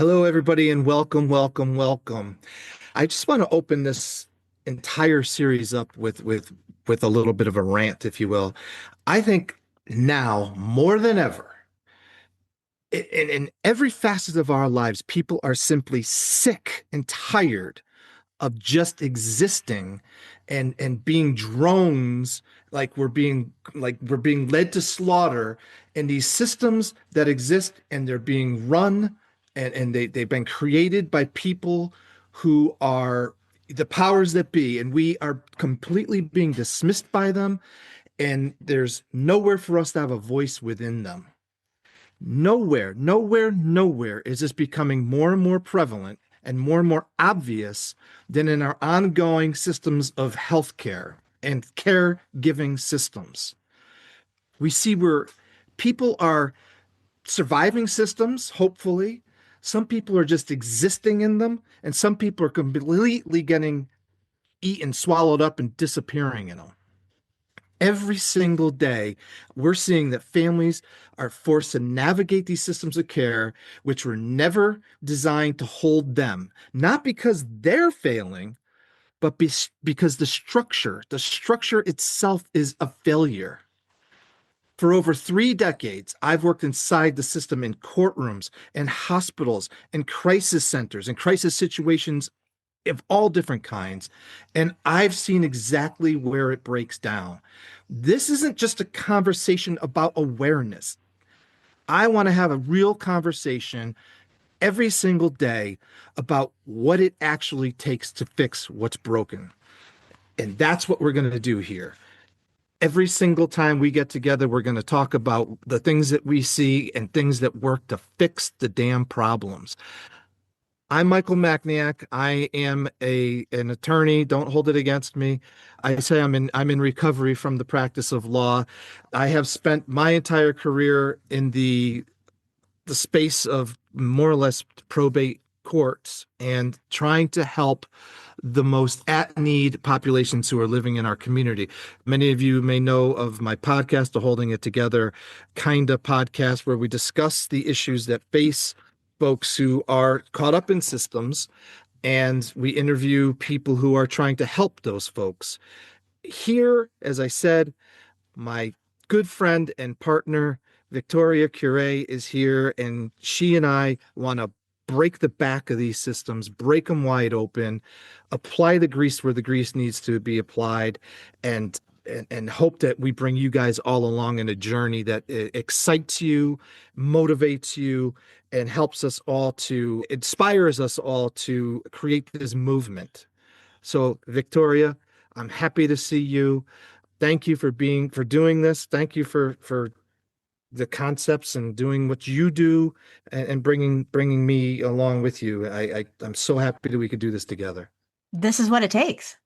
Hello, everybody, and welcome, welcome, welcome. I just want to open this entire series up with a little bit of a rant, if you will. I think now more than ever, in every facet of our lives, people are simply sick and tired of just existing and being drones, like we're being led to slaughter in these systems that exist, and they're being run, and they've been created by people who are the powers that be, and we are completely being dismissed by them, and there's nowhere for us to have a voice within them. Nowhere, nowhere, nowhere is this becoming more and more prevalent and more obvious than in our ongoing systems of healthcare and caregiving systems. We see where people are surviving systems, hopefully. Some people are just existing in them, and some people are completely getting eaten, swallowed up, and disappearing in them. Every single day, we're seeing that families are forced to navigate these systems of care, which were never designed to hold them, not because they're failing, but because the structure itself is a failure. For over 3 decades, I've worked inside the system in courtrooms and hospitals and crisis centers and crisis situations of all different kinds. And I've seen exactly where it breaks down. This isn't just a conversation about awareness. I want to have a real conversation every single day about what it actually takes to fix what's broken. And that's what we're going to do here. Every single time we get together, we're going to talk about the things that we see and things that work to fix the damn problems. I'm Michael Mackniak. I am an attorney. Don't hold it against me. I say I'm in recovery from the practice of law. I have spent my entire career in the space of more or less probate courts and trying to help the most at need populations who are living in our community. Many of you may know of my podcast, the Holding It Together kind of podcast, where we discuss the issues that face folks who are caught up in systems, and we interview people who are trying to help those folks. Here, as I said, my good friend and partner, Victoria Cuore, is here, and she and I want to break the back of these systems, break them wide open, apply the grease where the grease needs to be applied, and and hope that we bring you guys all along in a journey that excites you, motivates you, and helps us all to inspires us all to create this movement. So, Victoria, I'm happy to see you. Thank you for doing this. Thank you for the concepts and doing what you do, and bringing me along with you. I'm so happy that we could do this together. This is what it takes.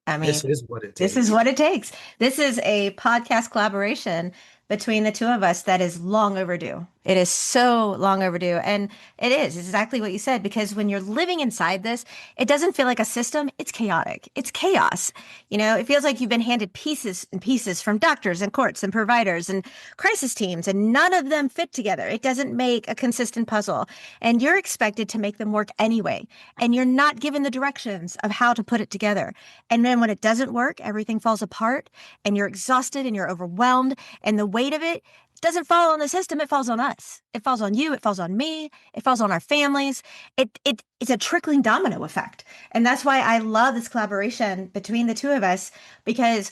I mean, This is what it this is takes. what it takes. This is a podcast collaboration between the two of us that is long overdue. It is so long overdue. And it is exactly what you said, because when you're living inside this, it doesn't feel like a system. It's chaotic. It's chaos. It feels like you've been handed pieces and pieces from doctors and courts and providers and crisis teams, and none of them fit together. It doesn't make a consistent puzzle. And you're expected to make them work anyway. And you're not given the directions of how to put it together. And then when it doesn't work, everything falls apart, and you're exhausted and you're overwhelmed. And the weight of it doesn't fall on the system. It falls on us. It falls on you. It falls on me. It falls on our families. It's a trickling domino effect. And that's why I love this collaboration between the two of us, because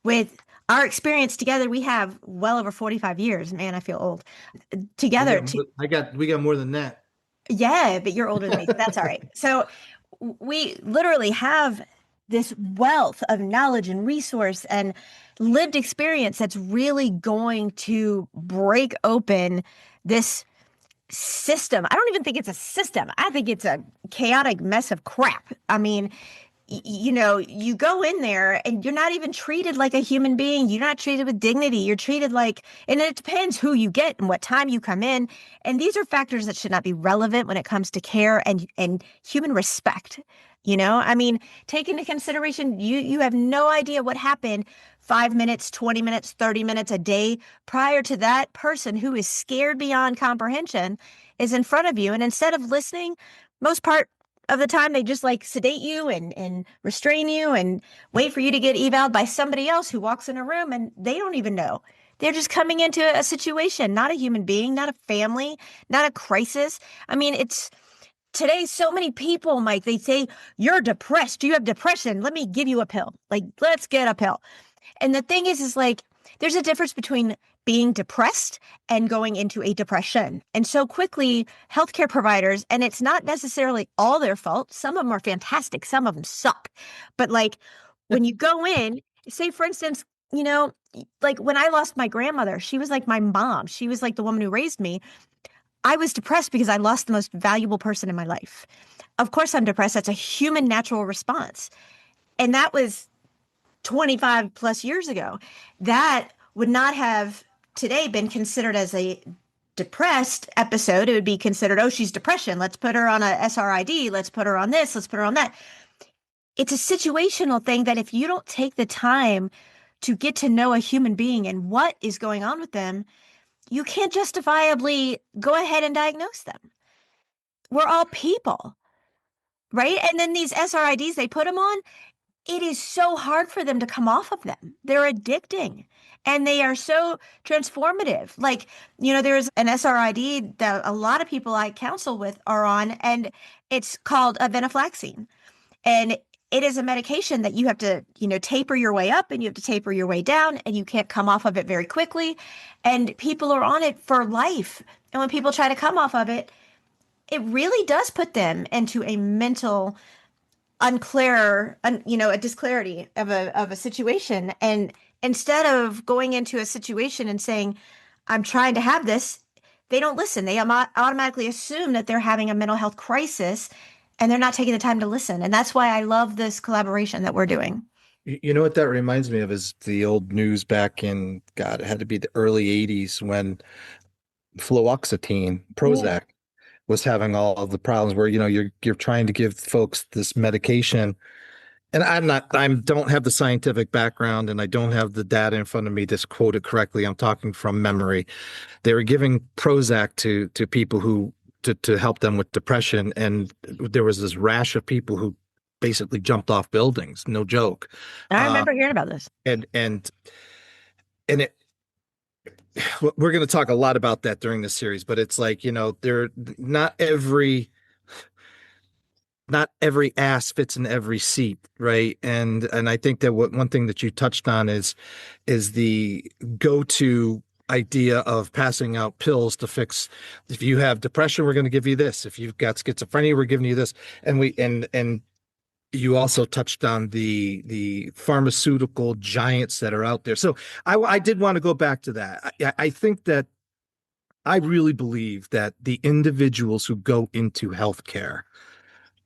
with our experience together, we have well over 45 years. Man, I feel old. We Together, got we got more than that. yeah, but you're older than me. So that's all right. So we literally have this wealth of knowledge and resource and lived experience that's really going to break open this system. I don't even think it's a system. I think it's a chaotic mess of crap. I mean, you go in there and you're not even treated like a human being. You're not treated with dignity. You're treated like, and it depends who you get and what time you come in. And these are factors that should not be relevant when it comes to care and human respect. I mean, take into consideration, you have no idea what happened 5 minutes, 20 minutes, 30 minutes a day prior to that person who is scared beyond comprehension is in front of you. And instead of listening, most part of the time they just like sedate you and restrain you and wait for you to get evaled by somebody else who walks in a room and they don't even know. They're just coming into a situation, not a human being, not a family, not a crisis. I mean, it's today so many people, Mike, they say, you're depressed. You have depression. Let me give you a pill. Like, let's get a pill. And the thing is like, there's a difference between being depressed and going into a depression. And so quickly, healthcare providers, and it's not necessarily all their fault. Some of them are fantastic. Some of them suck. But like when you go in, say, for instance, like when I lost my grandmother, she was like my mom. She was like the woman who raised me. I was depressed because I lost the most valuable person in my life. Of course, I'm depressed. That's a human natural response. And that was 25 plus years ago. That would not have today been considered as a depressed episode. It would be considered, oh, she's depression. Let's put her on a SRID. Let's put her on this. Let's put her on that. It's a situational thing that if you don't take the time to get to know a human being and what is going on with them, you can't justifiably go ahead and diagnose them. We're all people, right? And then these SRIDs they put them on, it is so hard for them to come off of them. They're addicting and they are so transformative. Like, there's an SRID that a lot of people I counsel with are on, and it's called venlafaxine. And it is a medication that you have to, taper your way up and you have to taper your way down, and you can't come off of it very quickly. And people are on it for life. And when people try to come off of it, it really does put them into a mental unclear, a disclarity of a situation. And instead of going into a situation and saying, I'm trying to have this, they don't listen. They automatically assume that they're having a mental health crisis and they're not taking the time to listen. And that's why I love this collaboration that we're doing. You know what that reminds me of is the old news back in, God, it had to be the early 80s when fluoxetine, Yeah. Prozac, was having all of the problems where, you're trying to give folks this medication. And I don't have the scientific background and I don't have the data in front of me to quote it correctly. I'm talking from memory. They were giving Prozac to people to help them with depression. And there was this rash of people who basically jumped off buildings. No joke. I Uh, remember hearing about this. and it, we're going to talk a lot about that during this series, but it's like, there, not every ass fits in every seat, right? And I think that one thing that you touched on is the go-to idea of passing out pills to fix. If you have depression, we're going to give you this. If you've got schizophrenia, we're giving you this. And you also touched on the pharmaceutical giants that are out there. So I did want to go back to that. I think that I really believe that the individuals who go into healthcare,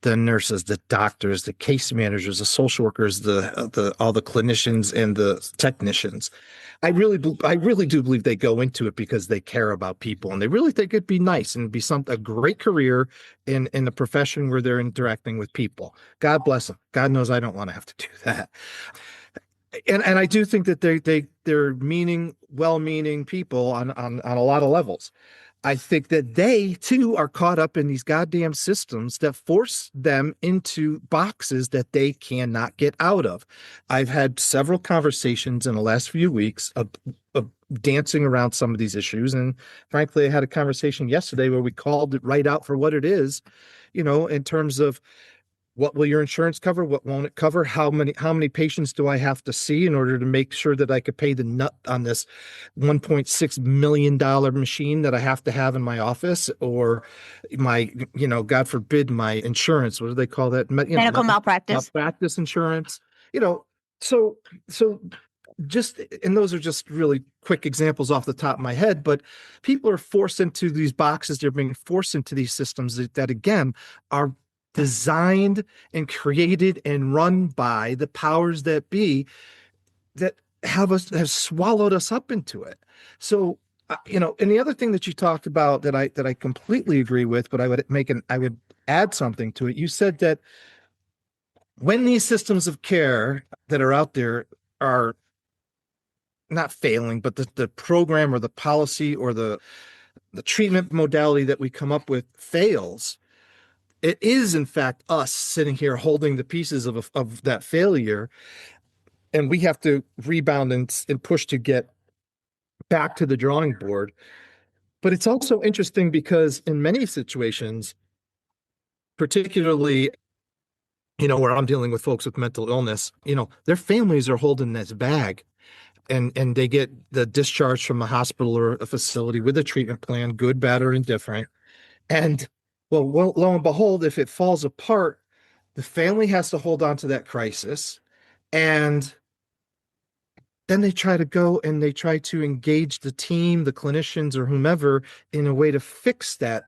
the nurses, the doctors, the case managers, the social workers, the all the clinicians and the technicians. I really do believe they go into it because they care about people and they really think it'd be nice and be a great career in a profession where they're interacting with people. God bless them. God knows I don't want to have to do that. And I do think that they're well-meaning people on a lot of levels. I think that they too are caught up in these goddamn systems that force them into boxes that they cannot get out of. I've had several conversations in the last few weeks of dancing around some of these issues. And frankly, I had a conversation yesterday where we called it right out for what it is, in terms of what will your insurance cover? What won't it cover? How many patients do I have to see in order to make sure that I could pay the nut on this $1.6 million machine that I have to have in my office, or my, God forbid, my insurance. What do they call that? Medical malpractice. Malpractice insurance. You know, so just, and those are just really quick examples off the top of my head, but people are forced into these boxes. They're being forced into these systems that again are designed and created and run by the powers that be that have swallowed us up into it. So, and the other thing that you talked about that I completely agree with, but I would add something to it. You said that when these systems of care that are out there are not failing, but the program or the policy or the treatment modality that we come up with fails, it is in fact us sitting here holding the pieces of that failure, and we have to rebound and push to get back to the drawing board. But it's also interesting because in many situations, particularly, where I'm dealing with folks with mental illness, their families are holding this bag, and they get the discharge from a hospital or a facility with a treatment plan, good, bad, or indifferent. And well, lo and behold, if it falls apart, the family has to hold on to that crisis. And then they try to go and they try to engage the team, the clinicians, or whomever in a way to fix that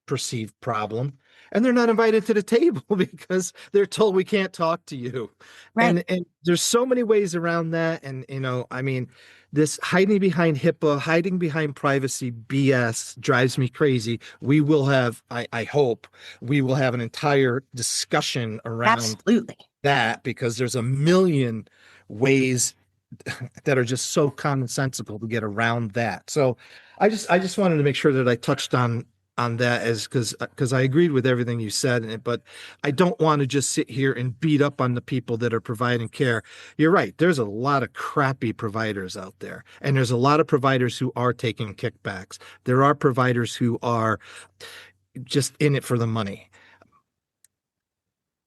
perceived problem. And they're not invited to the table because they're told we can't talk to you. Right. And there's so many ways around that. And I mean, this hiding behind HIPAA, hiding behind privacy BS drives me crazy. We will have, I hope, we will have an entire discussion around Absolutely. that, because there's a million ways that are just so commonsensical to get around that. So I just wanted to make sure that I touched on that, as because I agreed with everything you said, but I don't want to just sit here and beat up on the people that are providing care. You're right. There's a lot of crappy providers out there, and there's a lot of providers who are taking kickbacks. There are providers who are just in it for the money.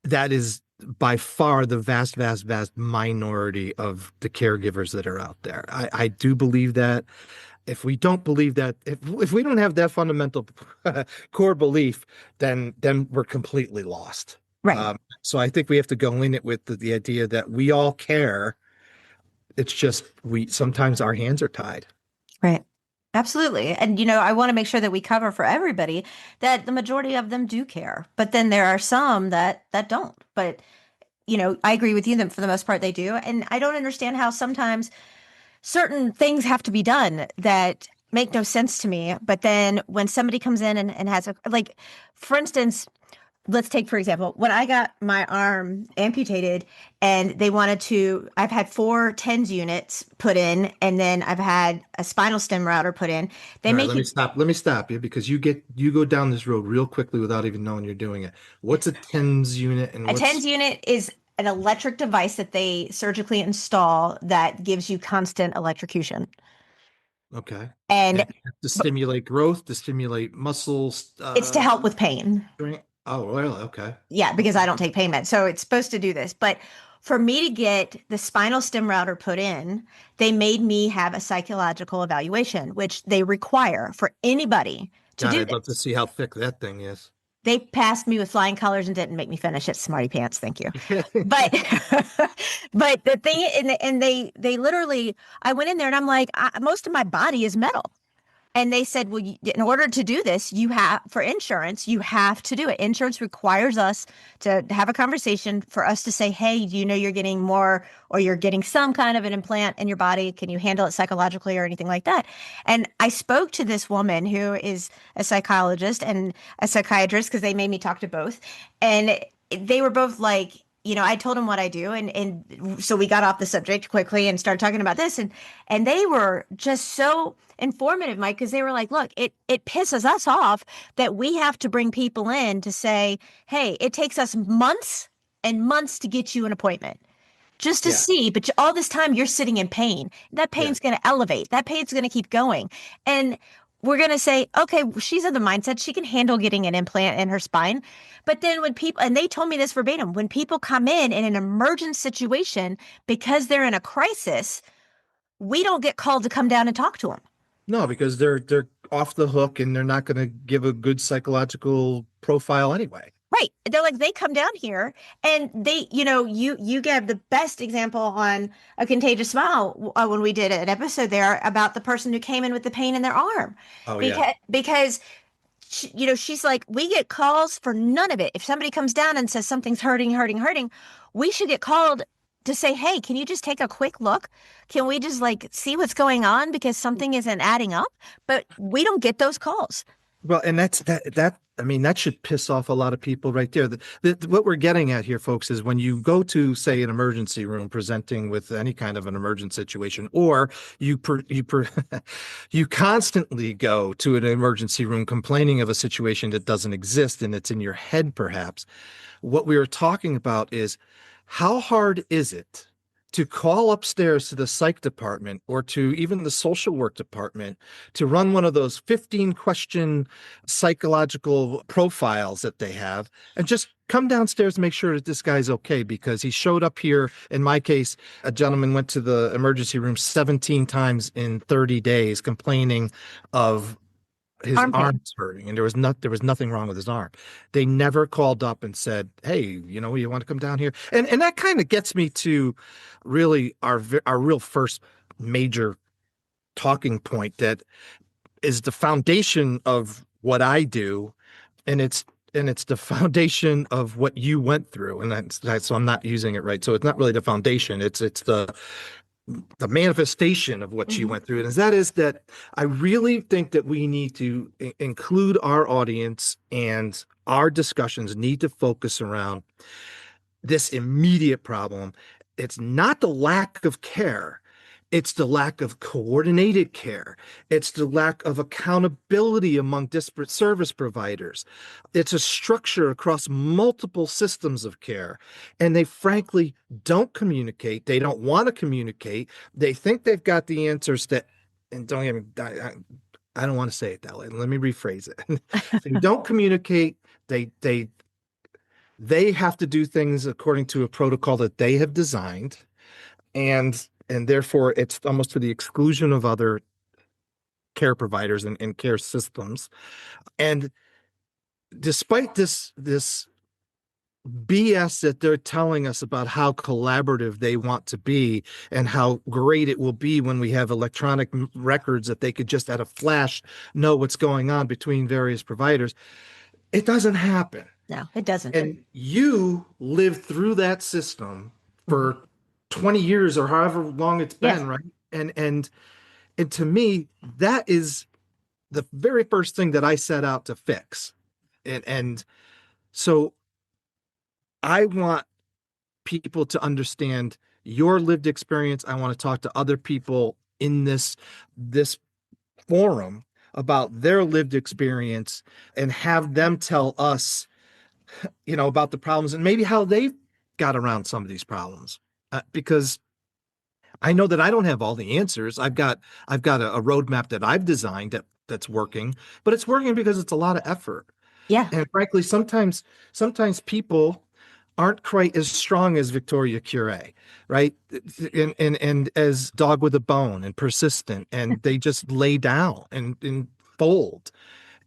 That is by far the vast, vast, vast minority of the caregivers that are out there. I do believe that. If we don't believe that, if we don't have that fundamental core belief, then we're completely lost. Right. So I think we have to go in it with the idea that we all care. It's just we sometimes our hands are tied. Right. Absolutely. And, I want to make sure that we cover for everybody that the majority of them do care. But then there are some that don't. But, I agree with you that for the most part they do. And I don't understand how sometimes certain things have to be done that make no sense to me. But then when somebody comes in and has like, for instance, let's take, for example, when I got my arm amputated and I've had 4 TENS units put in, and then I've had a spinal stem router put in. They All right, make you let me stop you, because you go down this road real quickly without even knowing you're doing it. What's a TENS unit and A TENS unit is an electric device that they surgically install that gives you constant electrocution. okay. And And to stimulate growth, to stimulate muscles, it's to help with pain. strength. Oh, well, okay. Yeah, because I don't take pain meds. So it's supposed to do this. But for me to get the spinal stem router put in, they made me have a psychological evaluation, which they require for anybody to God, do I'd love to this. see how thick that thing is. They passed me with flying colors and didn't make me finish it. Smarty pants, thank you. But but the thing, and they literally, I went in there and I'm like, most of my body is metal. And they said, well, in order to do this, for insurance, you have to do it. Insurance requires us to have a conversation for us to say, hey, do you know you're getting more or you're getting some kind of an implant in your body? Can you handle it psychologically or anything like that? And I spoke to this woman who is a psychologist and a psychiatrist, because they made me talk to both. And they were both like, I told them what I do. And so we got off the subject quickly and started talking about this. And they were just so informative, Mike, because they were like, look, it pisses us off that we have to bring people in to say, hey, it takes us months and months to get you an appointment just to Yeah, see. But all this time you're sitting in pain. That yeah. pain's going to elevate. That pain's going to keep going. And we're going to say, okay, she's in the mindset she can handle getting an implant in her spine. But then when people, and they told me this verbatim, when people come in an emergent situation because they're in a crisis, we don't get called to come down and talk to them. No, because they're off the hook and they're not going to give a good psychological profile anyway. Right. They're like, they come down here and you gave the best example on A Contagious Smile when we did an episode there about the person who came in with the pain in their arm. Oh yeah. Because she's like, we get calls for none of it. If somebody comes down and says something's hurting, hurting, hurting, we should get called to say, hey, can you just take a quick look? Can we just like see what's going on because something isn't adding up? But we don't get those calls. Well, and I mean, that should piss off a lot of people right there. What we're getting at here, folks, is when you go to, say, an emergency room presenting with any kind of an emergent situation, or you constantly go to an emergency room complaining of a situation that doesn't exist and it's in your head, perhaps. What we were talking about is how hard is it to call upstairs to the psych department or to even the social work department to run one of those 15 question psychological profiles that they have and just come downstairs and make sure that this guy's okay because he showed up here. In my case, a gentleman went to the emergency room 17 times in 30 days complaining of his Arm pain. arm's hurting and there was nothing wrong with his arm. They never called up and said, "Hey, you want to come down here?" And that kind of gets me to really our real first major talking point that is the foundation of what I do, and it's the foundation of what you went through, and that's so I'm not using it right. So it's not really the foundation. It's the manifestation of what you Mhm. went through. And that is that I really think that we need to include our audience, and our discussions need to focus around this immediate problem. It's not the lack of care. It's the lack of coordinated care. It's the lack of accountability among disparate service providers. It's a structure across multiple systems of care. And they frankly don't communicate. They don't want to communicate. They think they've got the answers and don't get me, I don't want to say it that way. Let me rephrase it. They don't communicate. They they have to do things according to a protocol that they have designed, and therefore it's almost to the exclusion of other care providers and care systems. And despite this BS that they're telling us about how collaborative they want to be and how great it will be when we have electronic records that they could just at a flash know what's going on between various providers, it doesn't happen. No, it doesn't. And you lived through that system Mhm. for 20 years or however long it's Yes. been, right? And to me, that is the very first thing that I set out to fix. And so I want people to understand your lived experience. I want to talk to other people in this forum about their lived experience and have them tell us, about the problems and maybe how they got around some of these problems. Because I know that I don't have all the answers. I've got a roadmap that I've designed that's working, but it's working because it's a lot of effort. Yeah. And frankly, sometimes people aren't quite as strong as Victoria Curie, right? And as dog with a bone and persistent, and they just lay down and fold.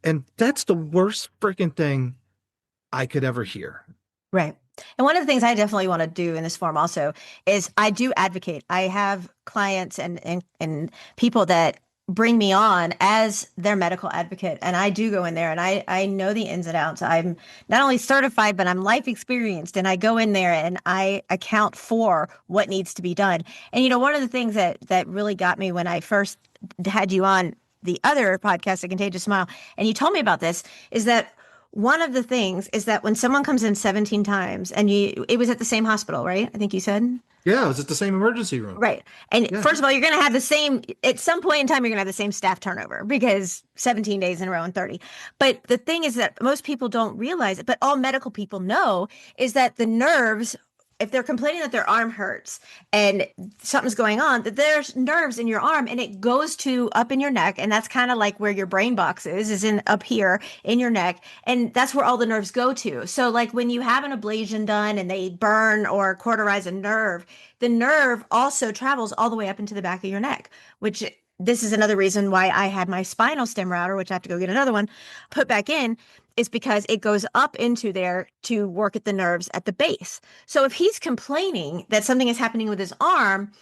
And that's the worst freaking thing I could ever hear. Right. And one of the things I definitely want to do in this forum also is I do advocate. I have clients and people that bring me on as their medical advocate. And I do go in there and I know the ins and outs. I'm not only certified, but I'm life experienced. And I go in there and I account for what needs to be done. And one of the things that really got me when I first had you on the other podcast, A Contagious Smile, and you told me about this, is that one of the things is that when someone comes in 17 times and it was at the same hospital, right? I think you said. Yeah, it was at the same emergency room. Right. And Yeah. first of all, you're going to have at some point in time, you're going to have the same staff turnover because 17 days in a row and 30. But the thing is that most people don't realize it, but all medical people know is that the nerves, if they're complaining that their arm hurts and something's going on, that there's nerves in your arm and it goes to up in your neck. And that's kind of like where your brain box is in up here in your neck. And that's where all the nerves go to. So like when you have an ablation done and they burn or cauterize a nerve, the nerve also travels all the way up into the back of your neck, which this is another reason why I had my spinal stem router, which I have to go get another one, put back in, is because it goes up into there to work at the nerves at the base. So if he's complaining that something is happening with his arm,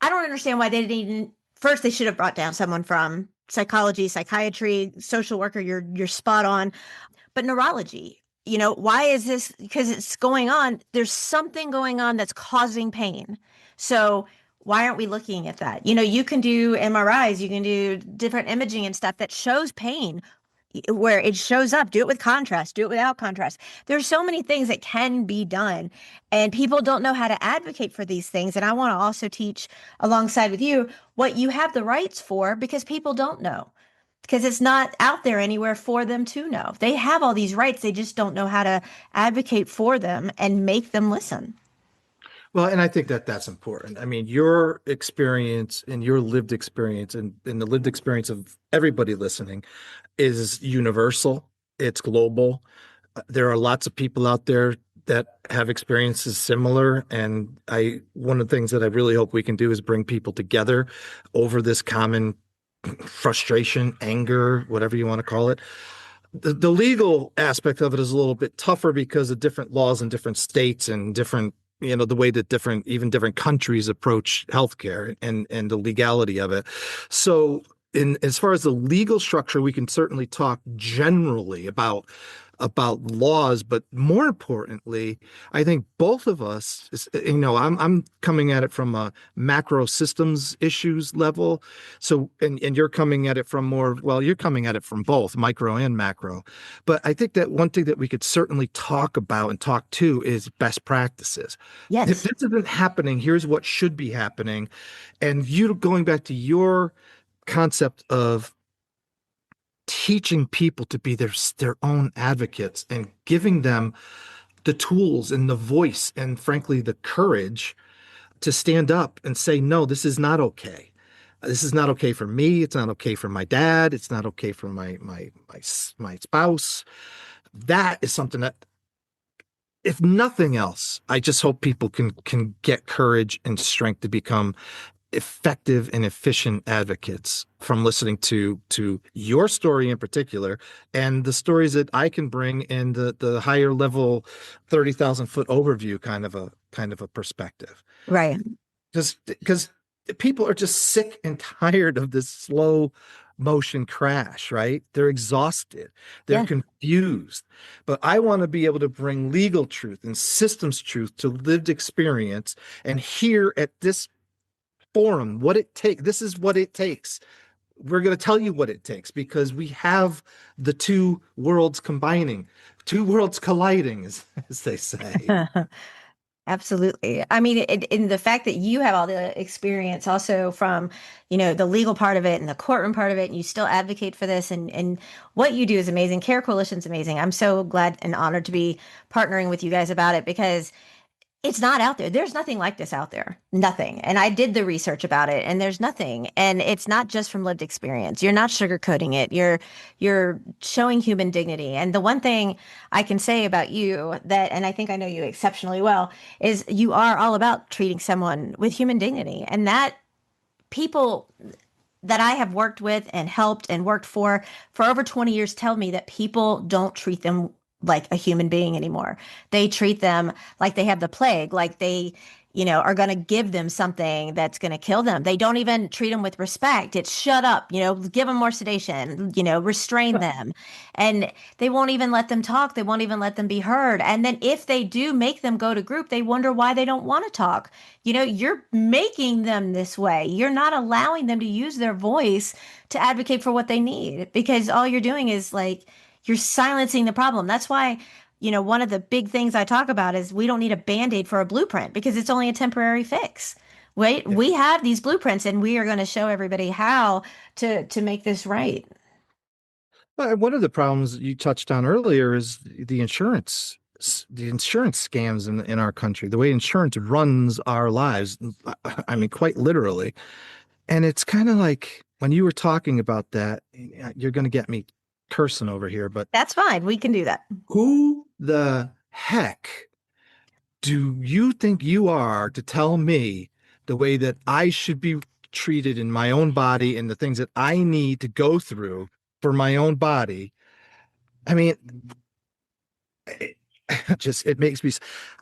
I don't understand why they didn't even, first they should have brought down someone from psychology, psychiatry, social worker, you're spot on, but neurology. Why is this? Because it's going on. There's something going on that's causing pain. So why aren't we looking at that? You can do MRIs, you can do different imaging and stuff that shows pain. where it shows up. Do it with contrast, do it without contrast. There's so many things that can be done, and people don't know how to advocate for these things. And I want to also teach alongside with you what you have the rights for, because people don't know, because it's not out there anywhere for them to know. They have all these rights, they just don't know how to advocate for them and make them listen. Well, and I think that that's important. I mean, your experience and your lived experience and the lived experience of everybody listening is universal. It's global. There are lots of people out there that have experiences similar. And one of the things that I really hope we can do is bring people together over this common frustration, anger, whatever you want to call it. The legal aspect of it is a little bit tougher because of different laws in different states and different, the way that even different countries approach healthcare and the legality of it. So as far as the legal structure, we can certainly talk generally about laws, but more importantly, I think both of us, I'm coming at it from a macro systems issues level. So, and you're coming at it from you're coming at it from both micro and macro. But I think that one thing that we could certainly talk about and talk to is best practices. If Yes. this isn't happening, here's what should be happening. And you going back to your concept of teaching people to be their own advocates and giving them the tools and the voice and frankly the courage to stand up and say, no, this is not okay. This is not okay for me. It's not okay for my dad. It's not okay for my spouse. That is something that, if nothing else, I just hope people can get courage and strength to become effective and efficient advocates from listening to your story in particular and the stories that I can bring in the higher level 30,000 foot overview kind of a perspective. Right. Just because people are just sick and tired of this slow motion crash, right? They're exhausted, they're Yeah. confused. But I want to be able to bring legal truth and systems truth to lived experience and here at this forum what it takes. This is what it takes. We're going to tell you what it takes because we have the two worlds combining, two worlds colliding, as they say. Absolutely. I mean, in the fact that you have all the experience also from, the legal part of it and the courtroom part of it, and you still advocate for this, and what you do is amazing. Care Coalition's amazing. I'm so glad and honored to be partnering with you guys about it, because it's not out there. There's nothing like this out there. Nothing. And I did the research about it, and there's nothing. And it's not just from lived experience. You're not sugarcoating it. You're showing human dignity. And the one thing I can say about you that, and I think I know you exceptionally well, is you are all about treating someone with human dignity. And that people that I have worked with and helped and worked for over 20 years tell me that people don't treat them like a human being anymore. They treat them like they have the plague, like they, are going to give them something that's going to kill them. They don't even treat them with respect. It's shut up, give them more sedation, restrain them. And they won't even let them talk. They won't even let them be heard. And then if they do make them go to group, they wonder why they don't want to talk. You're making them this way. You're not allowing them to use their voice to advocate for what they need, because all you're doing is like, you're silencing the problem. That's why, one of the big things I talk about is we don't need a band-aid for a blueprint, because it's only a temporary fix. Wait, Yeah. we have these blueprints, and we are going to show everybody how to make this right. One of the problems you touched on earlier is the insurance scams in our country, the way insurance runs our lives. I mean, quite literally. And it's kind of like when you were talking about that, you're going to get me cursing over here, but That's fine. We can do that. who the heck do you think you are to tell me the way that I should be treated in my own body and the things that I need to go through for my own body? I mean, it, it makes me,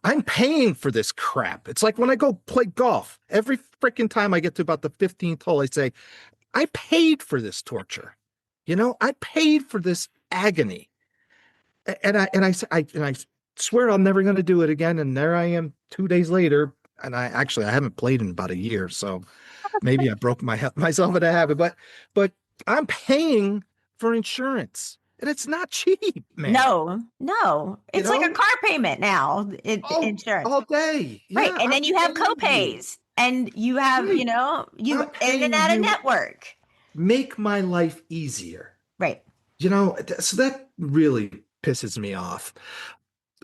I'm paying for this crap. It's like when I go play golf, every freaking time I get to about the 15th hole, I say, I paid for this torture. I paid for this agony. And I swear I'm never going to do it again. And there I am 2 days later, and I haven't played in about a year, so maybe I broke myself in a habit. But I'm paying for insurance. and it's not cheap, man. No, no. You It's like a know, car payment now, insurance. all day. Right. Yeah, And I'm then you have telling you. co-pays and you have, Right. you I'm in and paying out of you. network. Make my life easier. Right. So that really pisses me off.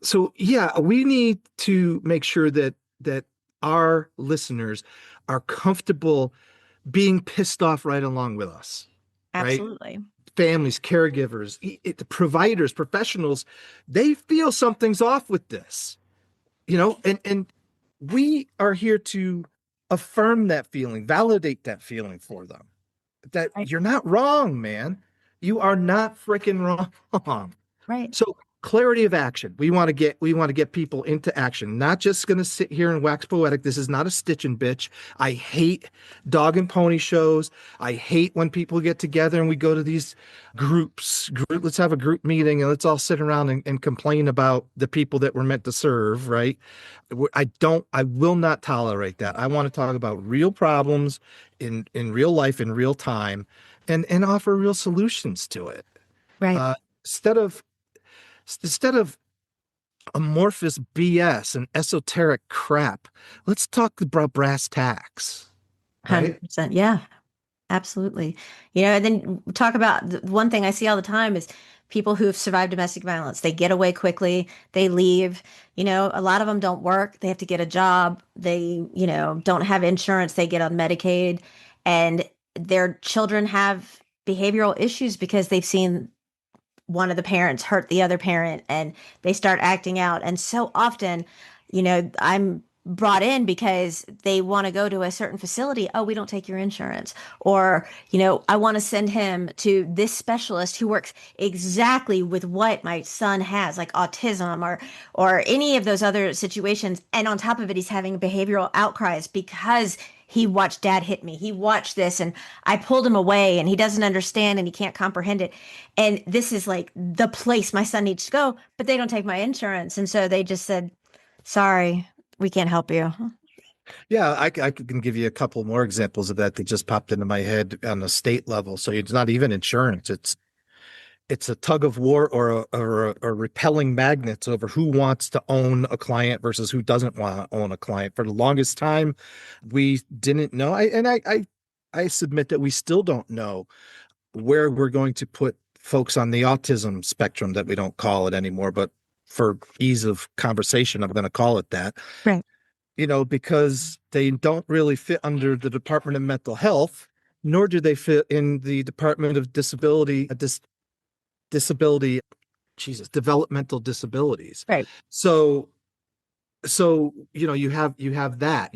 So yeah, we need to make sure that our listeners are comfortable being pissed off right along with us, right? Absolutely. Families, caregivers, providers, professionals, they feel something's off with this, and we are here to affirm that feeling, validate that feeling for them. That Right. you're not wrong, man. You are not freaking wrong. Right. So clarity of action. We want to get people into action, not just going to sit here and wax poetic. This is not a stitch and bitch. I hate dog and pony shows. I hate when people get together and we go to these let's have a group meeting and let's all sit around and complain about the people that we're meant to serve, right? I will not tolerate that. I want to talk about real problems in real life, in real time, and offer real solutions to it. Right. Uh, instead of amorphous BS and esoteric crap, let's talk about brass tacks, right? 100%. Yeah. Absolutely. And then talk about the one thing I see all the time is people who have survived domestic violence. They get away quickly, they leave. A lot of them don't work. They have to get a job. They, don't have insurance. They get on Medicaid, and their children have behavioral issues because they've seen one of the parents hurt the other parent and they start acting out. And so often, I'm brought in because they want to go to a certain facility. Oh, we don't take your insurance. Or, I want to send him to this specialist who works exactly with what my son has, like autism or any of those other situations. And on top of it, he's having behavioral outcries because he watched dad hit me. He watched this and I pulled him away and he doesn't understand and he can't comprehend it. And this is like the place my son needs to go, but they don't take my insurance. And so they just said, sorry, we can't help you. Yeah, I can give you a couple more examples of that that just popped into my head on the state level. So it's not even insurance. It's a tug of war or repelling magnets over who wants to own a client versus who doesn't want to own a client. For the longest time, we didn't know. I submit that we still don't know where we're going to put folks on the autism spectrum that we don't call it anymore, but for ease of conversation, I'm going to call it that. Right. Because they don't really fit under the Department of Mental Health, nor do they fit in the Department of Disability, Jesus, developmental disabilities. Right. So you have that.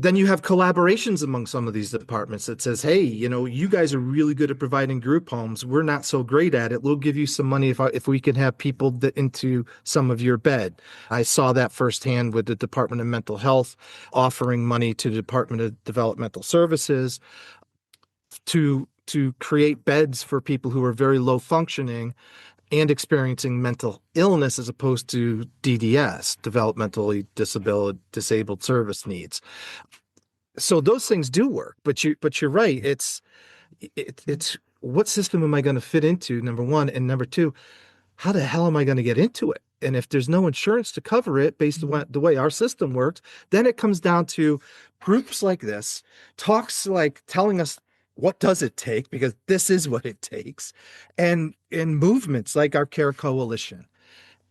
Then you have collaborations among some of these departments that says, hey, you guys are really good at providing group homes. We're not so great at it. We'll give you some money if we can have people into some of your bed. I saw that firsthand with the Department of Mental Health offering money to the Department of Developmental Services to create beds for people who are very low functioning and experiencing mental illness as opposed to DDS, developmentally disabled service needs. So those things do work, but you're right. It's what system am I going to fit into, number one, and number two, how the hell am I going to get into it? And if there's no insurance to cover it based on the way our system works, then it comes down to groups like this, talks like telling us what does it take, because this is what it takes, and movements like our Care Coalition,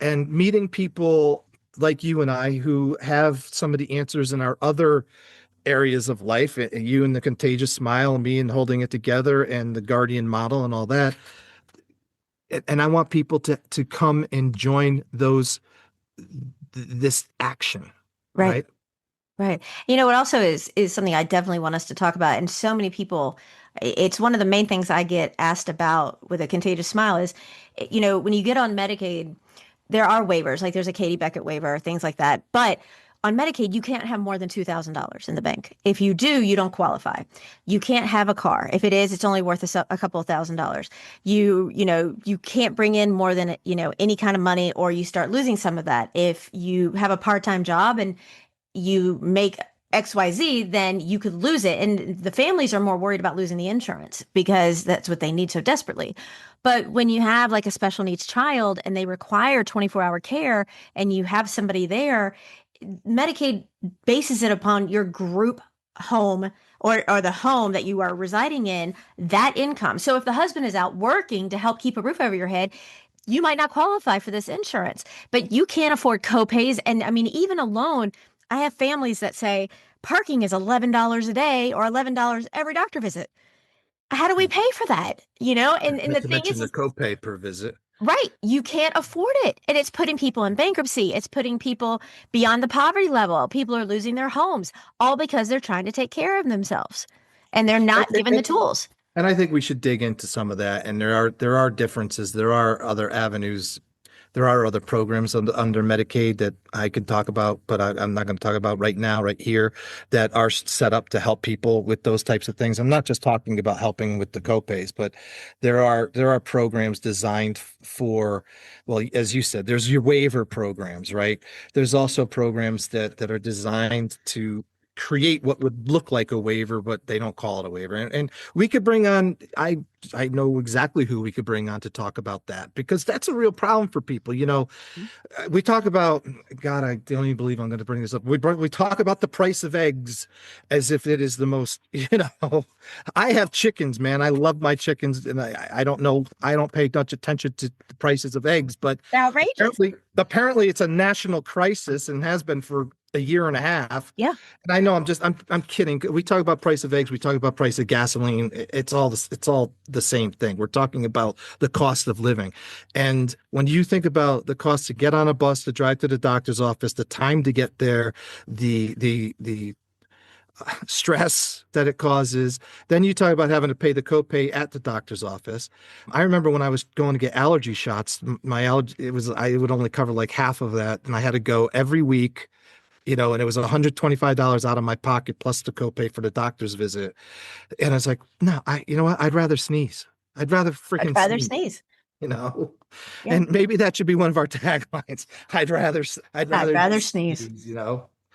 and meeting people like you and I who have some of the answers in our other areas of life, you and the contagious smile, and me and holding it together, and the guardian model and all that. And I want people to come and join this action, Right. right? Right. What also is something I definitely want us to talk about, and so many people, it's one of the main things I get asked about with a contagious smile is, when you get on Medicaid, there are waivers, like there's a Katie Beckett waiver, things like that. But on Medicaid, you can't have more than $2,000 in the bank. If you do, you don't qualify. You can't have a car. If it is, it's only worth a couple of $1,000s. You can't bring in more than, any kind of money, or you start losing some of that. If you have a part-time job and you make XYZ, then you could lose it. And the families are more worried about losing the insurance because that's what they need so desperately. But when you have like a special needs child and they require 24-hour care and you have somebody there, Medicaid bases it upon your group home or the home that you are residing in, that income. So if the husband is out working to help keep a roof over your head, you might not qualify for this insurance, but you can't afford copays. And I mean, even alone, I have families that say parking is $11 a day or $11 every doctor visit. How do we pay for that? And Not the to thing mention is, the copay per visit. right, you can't afford it. And it's putting people in bankruptcy. It's putting people beyond the poverty level. People are losing their homes, all because they're trying to take care of themselves and they're And, not given the and, tools. and I think we should dig into some of that. And there are differences. There are other avenues. There are other programs under Medicaid that I could talk about, but I'm not going to talk about right now, right here, that are set up to help people with those types of things. I'm not just talking about helping with the copays, but there are programs designed for, well, as you said, there's your waiver programs, right? There's also programs that are designed to create what would look like a waiver, but they don't call it a waiver. And we could bring on, I know exactly who we could bring on to talk about that because that's a real problem for people. We talk about, God, I don't even believe I'm going to bring this up. We talk about the price of eggs as if it is the most, I have chickens, man. I love my chickens and I don't know, I don't pay much attention to the prices of eggs, but Outrageous. apparently it's a national crisis and has been for a year and a half. Yeah. And I know I'm kidding. We talk about price of eggs, we talk about price of gasoline. It's all the same thing. We're talking about the cost of living. And when you think about the cost to get on a bus, to drive to the doctor's office, the time to get there, the stress that it causes, then you talk about having to pay the copay at the doctor's office. I remember when I was going to get allergy shots, my allergy, I would only cover like half of that, and I had to go every week, and it was $125 out of my pocket plus the copay for the doctor's visit. And I was like, no, you know what? I'd rather sneeze. I'd rather I'd freaking rather sneeze, sneeze. you know? Yeah. And maybe that should be one of our taglines. I'd I'd rather rather just sneeze. sneeze.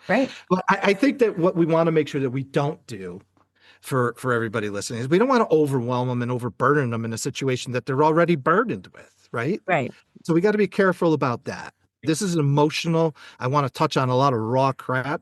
Right. But I think that what we want to make sure that we don't do for everybody listening is we don't want to overwhelm them and overburden them in a situation that they're already burdened with, right? Right. So we got to be careful about that. This is emotional. I want to touch on a lot of raw crap,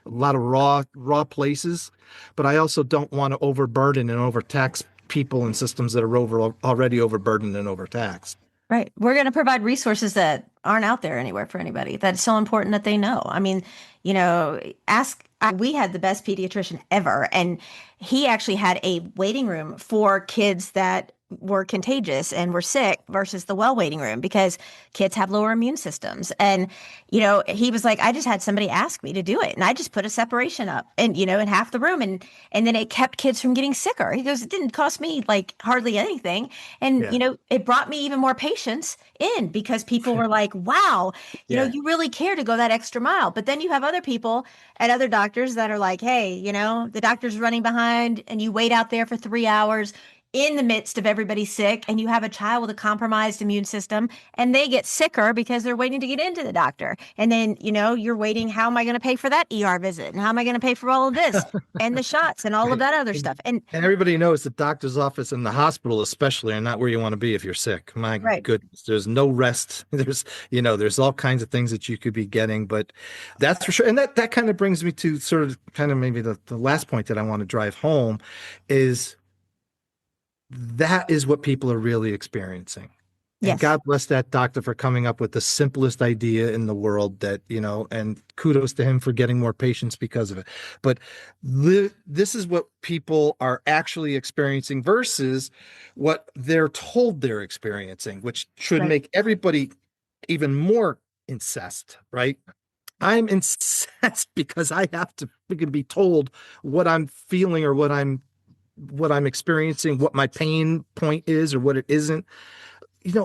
a lot of raw places, but I also don't want to overburden and overtax people and systems that are already overburdened and overtaxed. Right. We're going to provide resources that aren't out there anywhere for anybody. That's so important that they know. I mean, we had the best pediatrician ever, and he actually had a waiting room for kids that were contagious and were sick versus the well waiting room because kids have lower immune systems. And, he was like, I just had somebody ask me to do it. And I just put a separation up and, in half the room. And then it kept kids from getting sicker. He goes, it didn't cost me like hardly anything. And, Yeah. it brought me even more patients in because people were like, wow, Yeah. you really care to go that extra mile. But then you have other people and other doctors that are like, hey, the doctor's running behind and you wait out there for 3 hours in the midst of everybody sick, and you have a child with a compromised immune system and they get sicker because they're waiting to get into the doctor. And then, you're waiting, how am I going to pay for that ER visit? And how am I going to pay for all of this and the shots and all of Right. that other And, stuff? And and everybody knows the doctor's office and the hospital especially are not where you want to be if you're sick. My right, goodness, there's no rest. There's all kinds of things that you could be getting, but that's for sure. And that kind of brings me to sort of kind of maybe the last point that I want to drive home is that is what people are really experiencing. And yes, God bless that doctor for coming up with the simplest idea in the world and kudos to him for getting more patients because of it. But this is what people are actually experiencing versus what they're told they're experiencing, which should right, make everybody even more incensed, right? I'm incensed because I have to freaking be told what I'm feeling or what I'm experiencing, what my pain point is or what it isn't.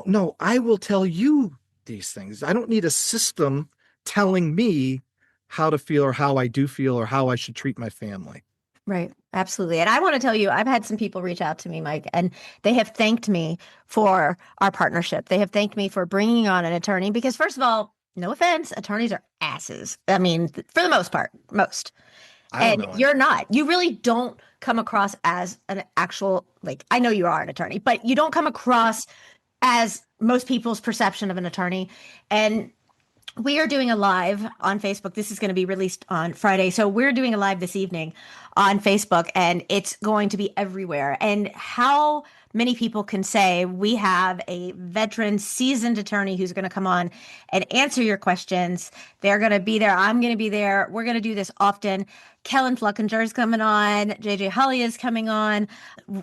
No, I will tell you these things. I don't need a system telling me how to feel or how I do feel or how I should treat my family. right. Absolutely. And I want to tell you, I've had some people reach out to me, Mike, and they have thanked me for our partnership. They have thanked me for bringing on an attorney because, first of all, no offense, attorneys are asses. I mean, for the most part, most. I don't And know any. you're not. You really don't come across as an actual, like, I know you are an attorney, but you don't come across as most people's perception of an attorney. And we are doing a live on Facebook. This is going to be released on Friday. So we're doing a live this evening on Facebook, and it's going to be everywhere. And how many people can say we have a veteran, seasoned attorney who's going to come on and answer your questions? They're going to be there. I'm going to be there. We're going to do this often. Kellen Fluckinger is coming on. JJ Holly is coming on.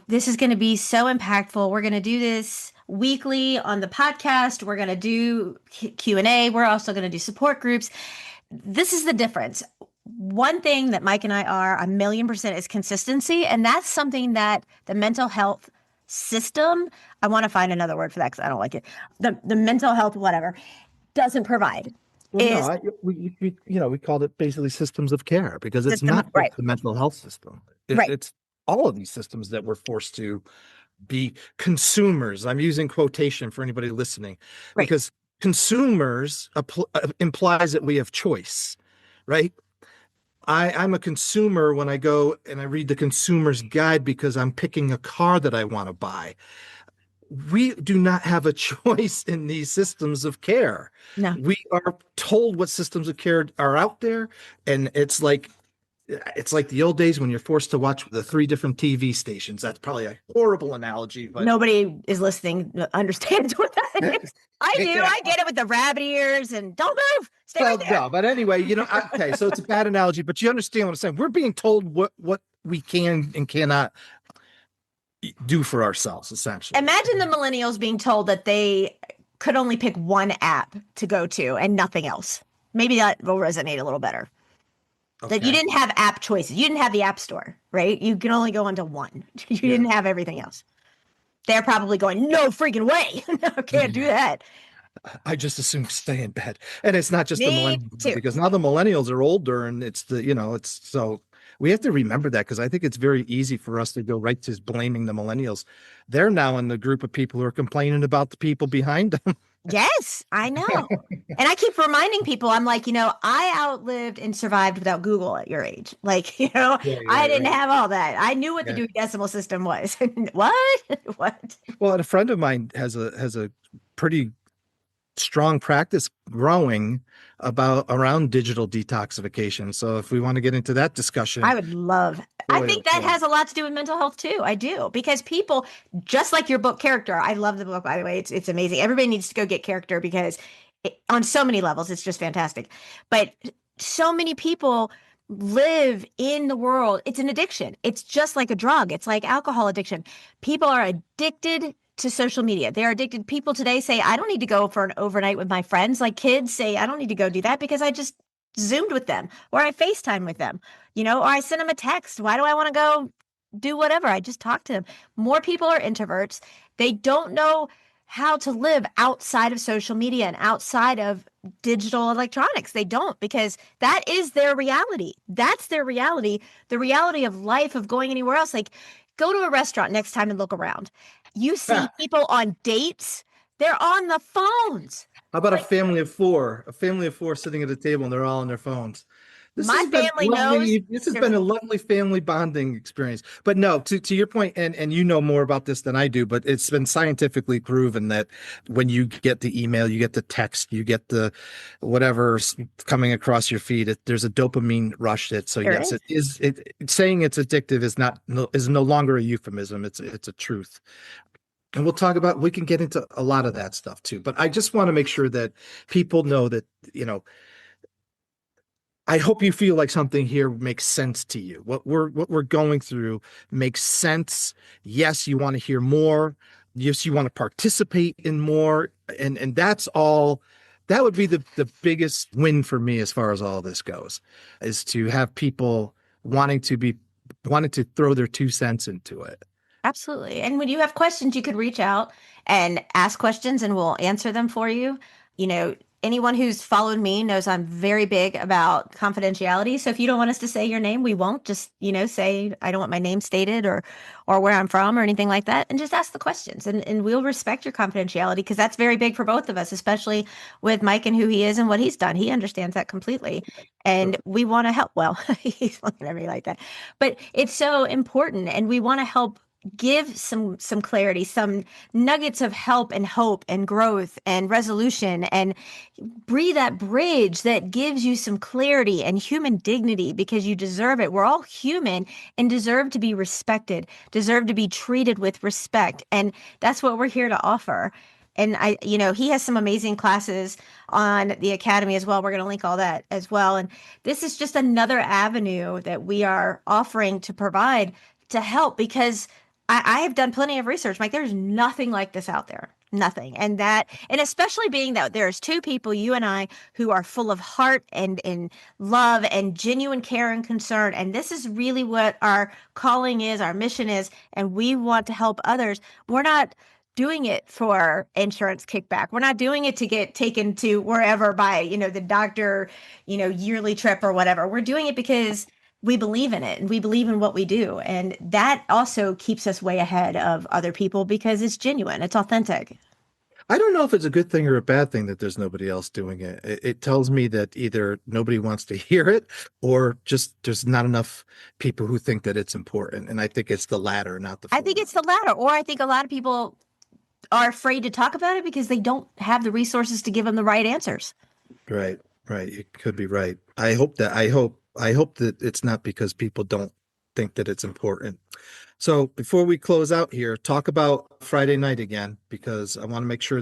This is going to be so impactful. We're going to do this weekly on the podcast. We're going to do Q&A. We're also going to do support groups. This is the difference. One thing that Mike and I are 1,000,000% is consistency. And that's something that the mental health system, I want to find another word for that because I don't like it. The mental health, whatever, doesn't provide Well, no, is we called it basically systems of care because it's system. not just Right. the mental health system. Right. It's all of these systems that we're forced to be consumers. I'm using quotation for anybody listening Right. because consumers implies that we have choice, right? I'm a consumer when I go and I read the consumer's guide because I'm picking a car that I want to buy. We do not have a choice in these systems of care. No. We are told what systems of care are out there, and it's like the old days when you're forced to watch the three different TV stations. That's probably a horrible analogy, but Nobody is listening understands what that is. I do. yeah. I get it with the rabbit ears and don't move. Stay right Well, there. no, but anyway, okay, so it's a bad analogy, but you understand what I'm saying. We're being told what we can and cannot do for ourselves, essentially. Imagine the millennials being told that they could only pick one app to go to and nothing else. Maybe that will resonate a little better. That you Okay. didn't have app choices. You didn't have the app store, right? You can only go into one. You Yeah. didn't have everything else. They're probably going, no freaking way. No, can't do Yeah. that. I just assume stay in bed. And it's not just the Me millennials too. because now the millennials are older and it's so we have to remember that because I think it's very easy for us to go right to blaming the millennials. They're now in the group of people who are complaining about the people behind them. Yes, I know. And I keep reminding people, I'm like, I outlived and survived without Google at your age. Like, Right, I right, didn't right. have all that. I knew what the Yeah. Dewey Decimal System was. What? What? Well, and a friend of mine has a pretty strong practice growing about around digital detoxification. So if we want to get into that I discussion, would love. I boy, think oh that boy. has a lot to do with mental health too. I do because people, just like your book Character. I love the book, by the way. It's amazing. Everybody needs to go get Character because on so many levels, it's just fantastic. But so many people live in the world. It's an addiction. It's just like a drug. It's like alcohol addiction. People are addicted to social media. They're addicted. People today say, I don't need to go for an overnight with my friends. Like kids say, I don't need to go do that because I just Zoomed with them or I FaceTime with them, or I send them a text. Why do I want to go do whatever? I just talk to them. More people are introverts. They don't know how to live outside of social media and outside of digital electronics. They don't because that is their reality. That's their reality. The reality of life, of going anywhere else. Like go to a restaurant next time and look around. You see people on dates, they're on the phones. How about a Like family of four? A family of four sitting at a table and they're all on their phones. This my has been family knows lovely. This has there's been a lovely family bonding experience. But no, to your point, and you know more about this than I do, but it's been scientifically proven that when you get the email, you get the text, you get the whatever's coming across your feed, there's a dopamine rush. So there yes, is. it is. Saying it's addictive is no longer a euphemism. It's a truth. And we can get into a lot of that stuff too. But I just want to make sure that people know that, I hope you feel like something here makes sense to you. What we're going through makes sense. Yes, you want to hear more. Yes, you want to participate in more. And that's all. That would be the biggest win for me as far as all this goes, is to have people wanting to throw their 2 cents into it. Absolutely. And when you have questions, you could reach out and ask questions and we'll answer them for you. You know, anyone who's followed me knows I'm very big about confidentiality. So if you don't want us to say your name, we won't. Just, say I don't want my name stated or where I'm from or anything like that. And just ask the questions and we'll respect your confidentiality because that's very big for both of us, especially with Mike and who he is and what he's done. He understands that completely. And we want to help. Well, he's looking at me like that. But it's so important and we want to help give some clarity, some nuggets of help and hope and growth and resolution and breathe that bridge that gives you some clarity and human dignity because you deserve it. We're all human and deserve to be respected, deserve to be treated with respect. And that's what we're here to offer. And he has some amazing classes on the academy as well. We're going to link all that as well. And this is just another avenue that we are offering to provide to help because I have done plenty of research. Like there's nothing like this out there. Nothing. And especially being that there's two people, you and I, who are full of heart and love and genuine care and concern. And this is really what our calling is, our mission is. And we want to help others. We're not doing it for insurance kickback. We're not doing it to get taken to wherever by, the doctor, yearly trip or whatever. We're doing it because we believe in it and we believe in what we do. And that also keeps us way ahead of other people because it's genuine, it's authentic. I don't know if it's a good thing or a bad thing that there's nobody else doing it. It tells me that either nobody wants to hear it or just there's not enough people who think that it's important. And I think it's the latter, not the I think former. it's the latter. Or I think a lot of people are afraid to talk about it because they don't have the resources to give them the right answers. Right, right. You could be right. I hope that it's not because people don't think that it's important. So before we close out here, talk about Friday night again, because I want to make sure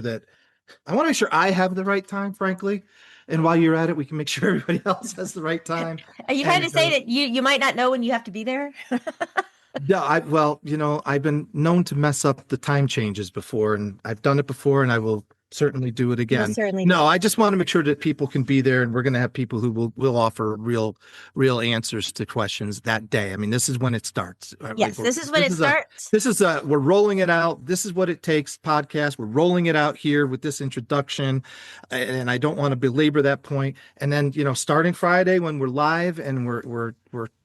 I have the right time, frankly. And while you're at it, we can make sure everybody else has the right time. Are you trying to And say that you might not know when you have to be there? yeah, well, I've been known to mess up the time changes before, and I've done it before, and I will certainly do it You will again. certainly do No, it. I just want to make sure that people can be there, and we're going to have people who will offer real answers to questions that day. I mean, this is when it starts. Yes, this is when it starts. We're rolling it out. This is what it takes podcast. We're rolling it out here with this introduction, and I don't want to belabor that point. And then, starting Friday when we're live and we're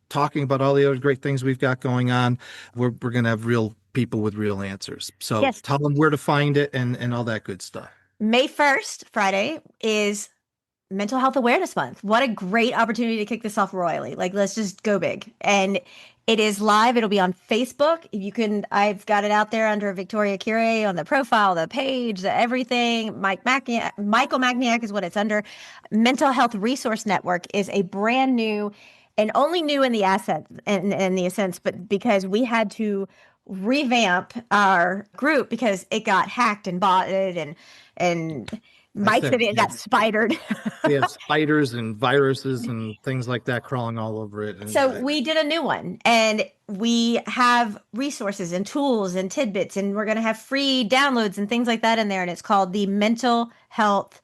talking about all the other great things we've got going on, we're going to have real people with real answers. So Yes. tell them where to find it and all that good stuff. May 1st, Friday, is Mental Health Awareness Month. What a great opportunity to kick this off royally. Like, let's just go big. And it is live. It'll be on Facebook. I've got it out there under Victoria Cuore on the profile, the page, the everything. Michael Mackniak is what it's under. Mental Health Resource Network is a brand new and only new in the assets and the sense, but because we had to revamp our group because it got hacked and botted and I Mike said said it got spidered. we have spiders and viruses and things like that crawling all over it. And So we did a new one and we have resources and tools and tidbits and we're going to have free downloads and things like that in there. And it's called the Mental Health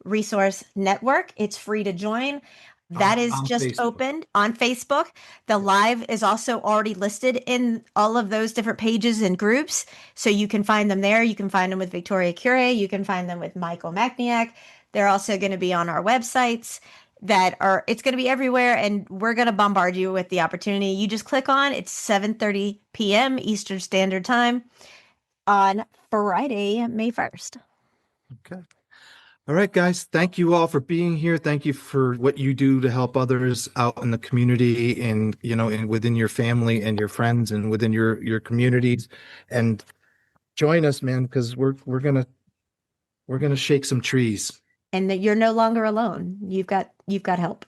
Resource Network. It's free to join. That is on just Facebook. opened on Facebook. The live is also already listed in all of those different pages and groups. So you can find them there. You can find them with Victoria Cuore. You can find them with Michael Mackniak. They're also going to be on our websites it's going to be everywhere. And we're going to bombard you with the opportunity. You just click on, it's 7:30 p.m. Eastern Standard Time on Friday, May 1st. Okay. All right, guys. Thank you all for being here. Thank you for what you do to help others out in the community and, and within your family and your friends and within your communities. And join us, man, because we're gonna shake some trees. And that you're no longer alone. You've got help.